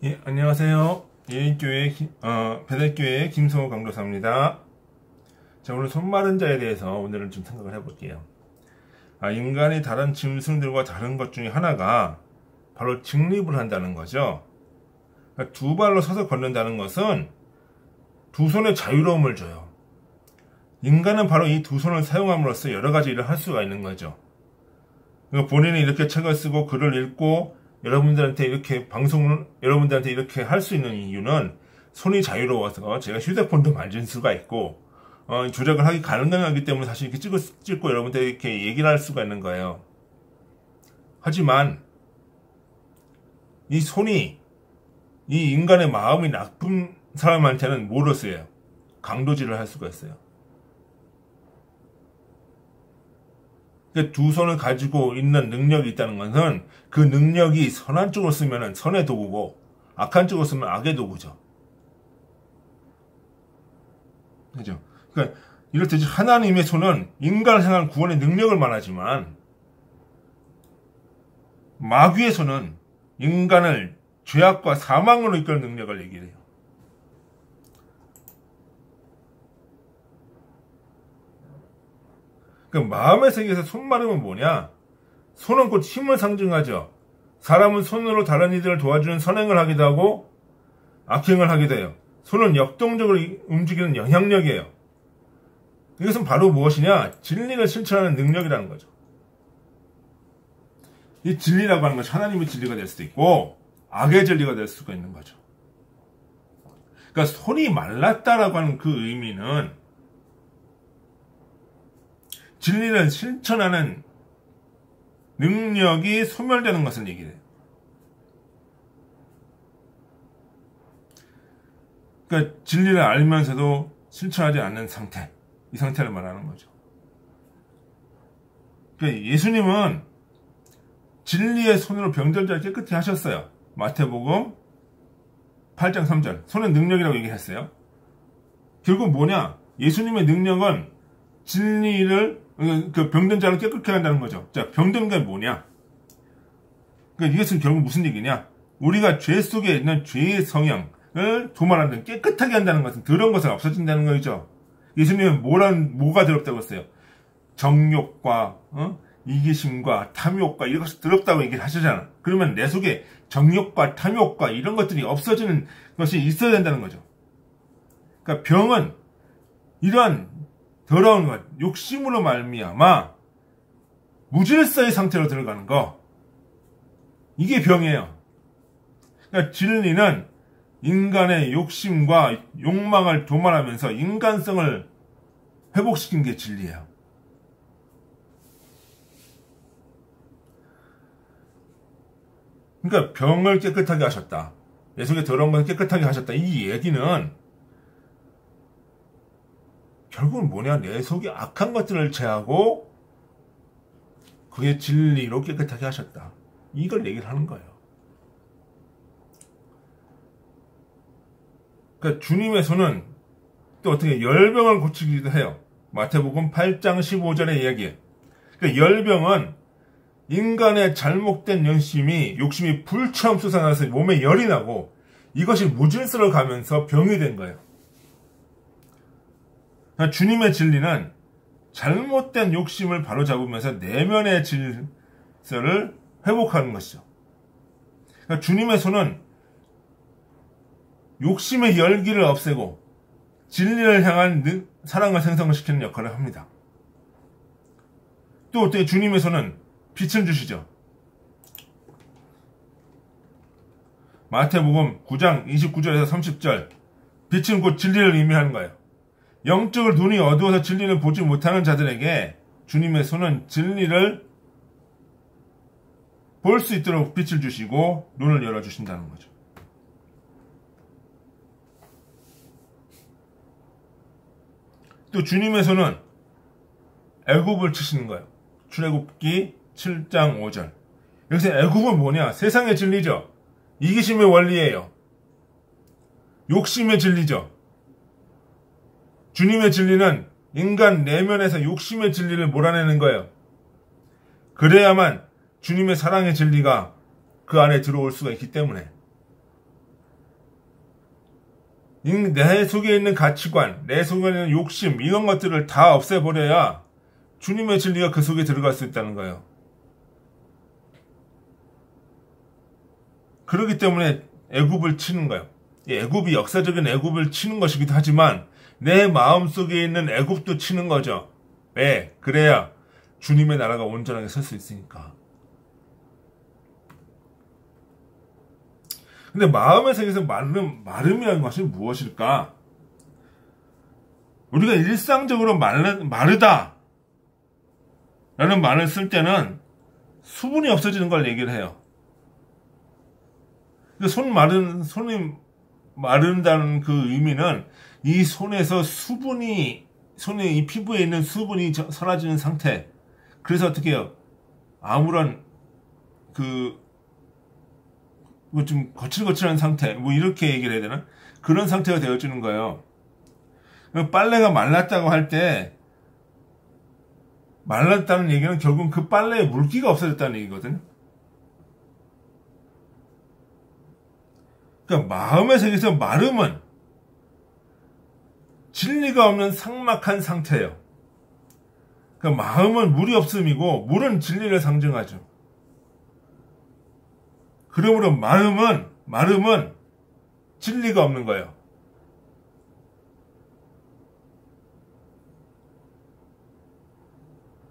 예, 안녕하세요. 예인교회, 배달교회 김성호 강도사입니다. 자, 오늘 손마른 자에 대해서 오늘은 좀 생각을 해볼게요. 인간이 다른 짐승들과 다른 것 중에 하나가 바로 직립을 한다는 거죠. 그러니까 두 발로 서서 걷는다는 것은 두 손의 자유로움을 줘요. 인간은 바로 이 두 손을 사용함으로써 여러 가지 일을 할 수가 있는 거죠. 그러니까 본인이 이렇게 책을 쓰고 글을 읽고 여러분들한테 이렇게 할 수 있는 이유는 손이 자유로워서 제가 휴대폰도 만질 수가 있고, 조작을 하기 가능하기 때문에 사실 이렇게 찍고 여러분들 이렇게 얘기를 할 수가 있는 거예요. 하지만, 이 손이, 이 인간의 마음이 나쁜 사람한테는 뭐로 쓰여요? 강도질을 할 수가 있어요. 두 손을 가지고 있는 능력이 있다는 것은 그 능력이 선한 쪽으로 쓰면 선의 도구고 악한 쪽으로 쓰면 악의 도구죠. 그죠? 그러니까 이렇듯이 하나님의 손은 인간을 향한 구원의 능력을 말하지만 마귀의 손은 인간을 죄악과 사망으로 이끄는 능력을 얘기해요. 그 마음의 세계에서 손마름은 뭐냐? 손은 곧 힘을 상징하죠. 사람은 손으로 다른 이들을 도와주는 선행을 하기도 하고 악행을 하기도 해요. 손은 역동적으로 움직이는 영향력이에요. 이것은 바로 무엇이냐? 진리를 실천하는 능력이라는 거죠. 이 진리라고 하는 것이 하나님의 진리가 될 수도 있고 악의 진리가 될 수가 있는 거죠. 그러니까 손이 말랐다라고 하는 그 의미는 진리를 실천하는 능력이 소멸되는 것을 얘기해요. 그러니까 진리를 알면서도 실천하지 않는 상태, 이 상태를 말하는 거죠. 그러니까 예수님은 진리의 손으로 병들자를 깨끗이 하셨어요. 마태복음 8장 3절. 손은 능력이라고 얘기했어요. 결국 뭐냐? 예수님의 능력은 진리를 그 병든 자를 깨끗하게 한다는 거죠. 자, 병든 게 뭐냐? 그러니까 이것은 결국 무슨 얘기냐? 우리가 죄 속에 있는 죄의 성향을 도말한다는, 깨끗하게 한다는 것은 더러운 것은 없어진다는 거죠. 예수님은 뭐가 더럽다고 했어요? 정욕과 이기심과 탐욕과 이런 것이 더럽다고 얘기를 하시잖아. 그러면 내 속에 정욕과 탐욕과 이런 것들이 없어지는 것이 있어야 된다는 거죠. 그러니까 병은 이러한 더러운 것, 욕심으로 말미암아 무질서의 상태로 들어가는 거, 이게 병이에요. 그러니까 진리는 인간의 욕심과 욕망을 도말하면서 인간성을 회복시킨 게 진리예요. 그러니까 병을 깨끗하게 하셨다. 내 속에 더러운 것을 깨끗하게 하셨다. 이 얘기는 결국은 뭐냐? 내 속에 악한 것들을 제하고 그게 진리로 깨끗하게 하셨다. 이걸 얘기를 하는 거예요. 그러니까 주님의 손은 또 어떻게 열병을 고치기도 해요. 마태복음 8장 15절의 이야기예요. 그러니까 열병은 인간의 잘못된 욕심이 불처럼 솟아나서 몸에 열이 나고 이것이 무질서로 가면서 병이 된 거예요. 주님의 진리는 잘못된 욕심을 바로잡으면서 내면의 질서를 회복하는 것이죠. 그러니까 주님의 손은 욕심의 열기를 없애고 진리를 향한 사랑을 생성시키는 역할을 합니다. 또 어떻게 주님의 손은 빛을 주시죠. 마태복음 9장 29절에서 30절, 빛은 곧 진리를 의미하는 거예요. 영적으로 눈이 어두워서 진리를 보지 못하는 자들에게 주님의 손은 진리를 볼 수 있도록 빛을 주시고 눈을 열어주신다는 거죠. 또 주님의 손은 애굽을 치시는 거예요. 출애굽기 7장 5절. 여기서 애굽은 뭐냐? 세상의 진리죠. 이기심의 원리예요. 욕심의 진리죠. 주님의 진리는 인간 내면에서 욕심의 진리를 몰아내는 거예요. 그래야만 주님의 사랑의 진리가 그 안에 들어올 수가 있기 때문에 내 속에 있는 가치관, 내 속에 있는 욕심, 이런 것들을 다 없애버려야 주님의 진리가 그 속에 들어갈 수 있다는 거예요. 그렇기 때문에 애굽을 치는 거예요. 애굽이 역사적인 애굽을 치는 것이기도 하지만 내 마음속에 있는 애굽도 치는 거죠. 왜? 그래야 주님의 나라가 온전하게 설 수 있으니까. 근데 마음의 세계에서 마름이라는 것은 무엇일까? 우리가 일상적으로 마르다 라는 말을 쓸 때는 수분이 없어지는 걸 얘기를 해요. 손이 마른다는 그 의미는 이 손에서 손의 이 피부에 있는 수분이 사라지는 상태. 그래서 어떻게 해요? 아무런 좀 거칠거칠한 상태, 뭐 이렇게 얘기를 해야 되나? 그런 상태가 되어지는 거예요. 빨래가 말랐다고 할 때 말랐다는 얘기는 결국은 그 빨래에 물기가 없어졌다는 얘기거든요. 그러니까 마음의 세계에서 마름은 진리가 없는 삭막한 상태예요. 그러니까 마음은 물이 없음이고 물은 진리를 상징하죠. 그러므로 마름은 진리가 없는 거예요.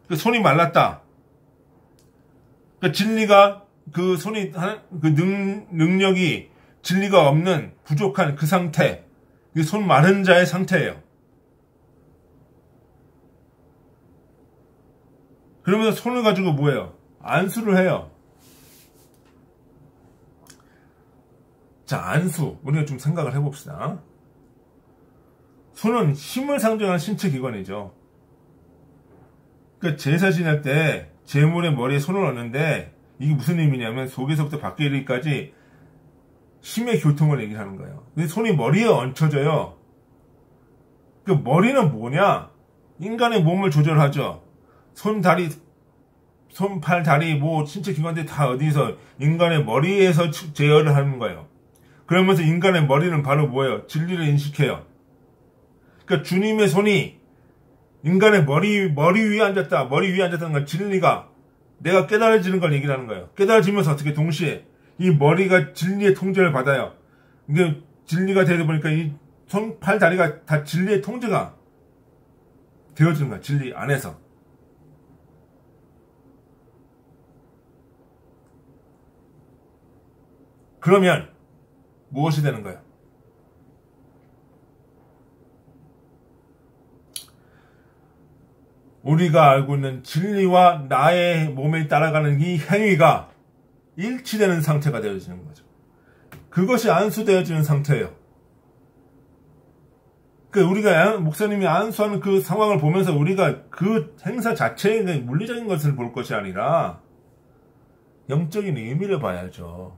그 손이 말랐다. 그 진리가 그 손이 능력이 진리가 없는 부족한 그 상태, 손 마른 자의 상태예요. 그러면서 손을 가지고 뭐예요? 안수를 해요. 자, 안수. 우리가 좀 생각을 해봅시다. 손은 힘을 상징하는 신체 기관이죠. 그러니까 제사 지낼 때 제물의 머리에 손을 얹는데 이게 무슨 의미냐면 속에서부터 밖에 이르기까지 힘의 교통을 얘기하는 거예요. 근데 손이 머리에 얹혀져요. 그 머리는 뭐냐? 인간의 몸을 조절하죠. 손, 팔, 다리, 뭐 신체 기관들이 다 어디서 인간의 머리에서 제어를 하는 거예요. 그러면서 인간의 머리는 바로 뭐예요? 진리를 인식해요. 그러니까 주님의 손이 인간의 머리 위에 앉았다. 머리 위에 앉았다는 건 진리가 내가 깨달아지는 걸 얘기하는 거예요. 깨달아지면서 어떻게 동시에 이 머리가 진리의 통제를 받아요. 이게 진리가 되다 보니까 이 손, 팔, 다리가 다 진리의 통제가 되어지는 거야. 진리 안에서. 그러면 무엇이 되는 거예요? 우리가 알고 있는 진리와 나의 몸에 따라가는 이 행위가 일치되는 상태가 되어지는 거죠. 그것이 안수되어지는 상태예요. 그러니까 우리가 목사님이 안수하는 그 상황을 보면서 우리가 그 행사 자체의 물리적인 것을 볼 것이 아니라 영적인 의미를 봐야죠.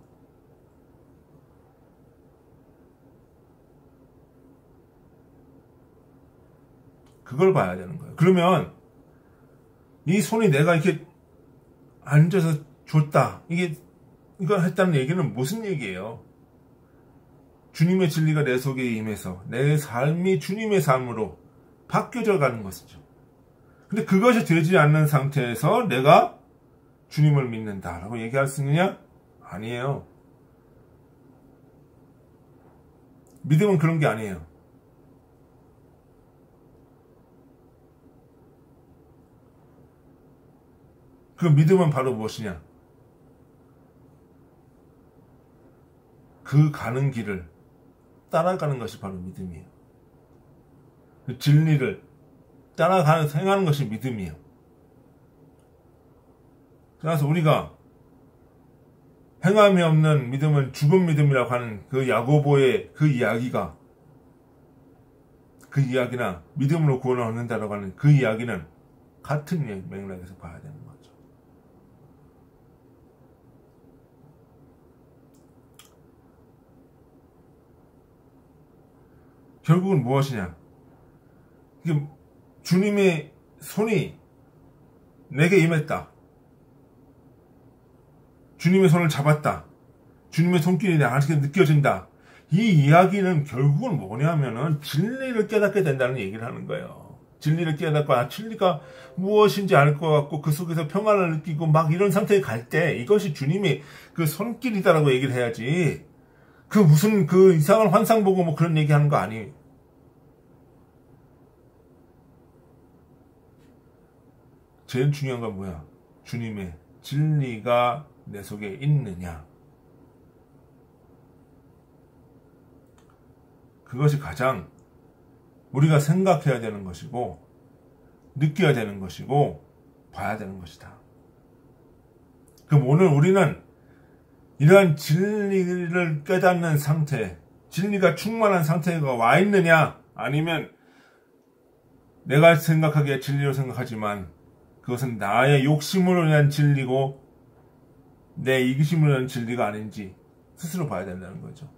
그걸 봐야 되는 거예요. 그러면 이 손이 내가 이렇게 앉아서 줬다. 이걸 했다는 얘기는 무슨 얘기예요? 주님의 진리가 내 속에 임해서 내 삶이 주님의 삶으로 바뀌어져 가는 것이죠. 근데 그것이 되지 않는 상태에서 내가 주님을 믿는다라고 얘기할 수 있느냐? 아니에요. 믿음은 그런 게 아니에요. 그 믿음은 바로 무엇이냐? 그 가는 길을 따라가는 것이 바로 믿음이에요. 그 진리를 행하는 것이 믿음이에요. 그래서 우리가 행함이 없는 믿음은 죽은 믿음이라고 하는 그 야고보의 그 이야기나 믿음으로 구원을 얻는다라고 하는 그 이야기는 같은 맥락에서 봐야 되는 거죠. 결국은 무엇이냐? 이게 주님의 손이 내게 임했다. 주님의 손을 잡았다. 주님의 손길이 내게 느껴진다. 이 이야기는 결국은 뭐냐면은 진리를 깨닫게 된다는 얘기를 하는 거예요. 진리를 깨닫고 진리가 무엇인지 알 것 같고 그 속에서 평안을 느끼고 막 이런 상태에 갈 때 이것이 주님의 그 손길이다라고 얘기를 해야지. 그 무슨 그 이상한 환상 보고 뭐 그런 얘기하는 거 아니에요. 제일 중요한 건 뭐야? 주님의 진리가 내 속에 있느냐. 그것이 가장 우리가 생각해야 되는 것이고 느껴야 되는 것이고 봐야 되는 것이다. 그럼 오늘 우리는 이러한 진리를 깨닫는 상태, 진리가 충만한 상태가 와 있느냐, 아니면 내가 생각하기에 진리로 생각하지만 그것은 나의 욕심으로 인한 진리고 내 이기심으로 인한 진리가 아닌지 스스로 봐야 된다는 거죠.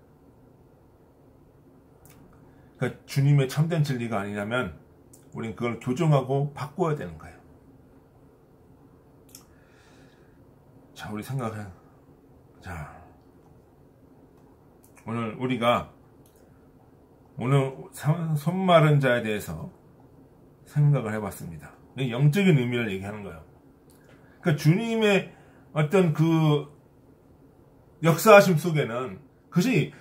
그러니까 주님의 참된 진리가 아니라면 우리는 그걸 교정하고 바꿔야 되는 거예요. 자, 우리 생각해. 자, 오늘 우리가 오늘 손마른 자에 대해서 생각을 해봤습니다. 영적인 의미를 얘기하는 거예요. 그러니까 주님의 어떤 그 역사하심 속에는 그것이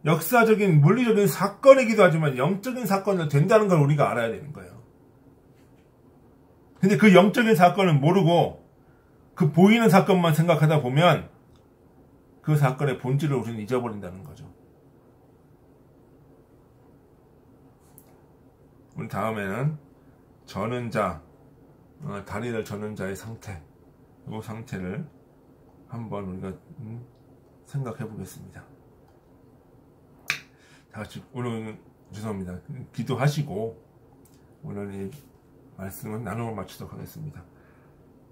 역사적인 물리적인 사건이기도 하지만 영적인 사건이 된다는 걸 우리가 알아야 되는 거예요. 근데 그 영적인 사건을 모르고 그 보이는 사건만 생각하다 보면 그 사건의 본질을 우리는 잊어버린다는 거죠. 우리 다음에는 저는 자, 다리를 저는 자의 상태, 이 상태를 한번 우리가 생각해 보겠습니다. 다 같이 오늘 죄송합니다. 기도하시고 오늘 이 말씀은 나눔을 마치도록 하겠습니다.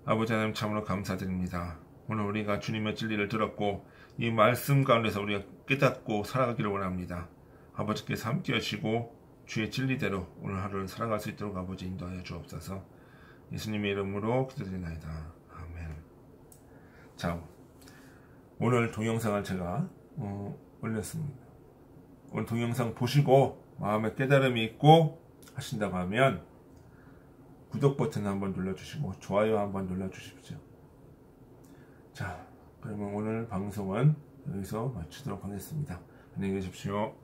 아버지 하나님 참으로 감사드립니다. 오늘 우리가 주님의 진리를 들었고 이 말씀 가운데서 우리가 깨닫고 살아가기를 원합니다. 아버지께서 함께 하시고 주의 진리대로 오늘 하루를 살아갈 수 있도록 아버지 인도하여 주옵소서. 예수님의 이름으로 기도드리나이다. 아멘. 자, 오늘 동영상을 제가 올렸습니다. 오늘 동영상 보시고 마음에 깨달음이 있고 하신다고 하면 구독 버튼 한번 눌러주시고 좋아요 한번 눌러주십시오. 자, 그러면 오늘 방송은 여기서 마치도록 하겠습니다. 안녕히 계십시오.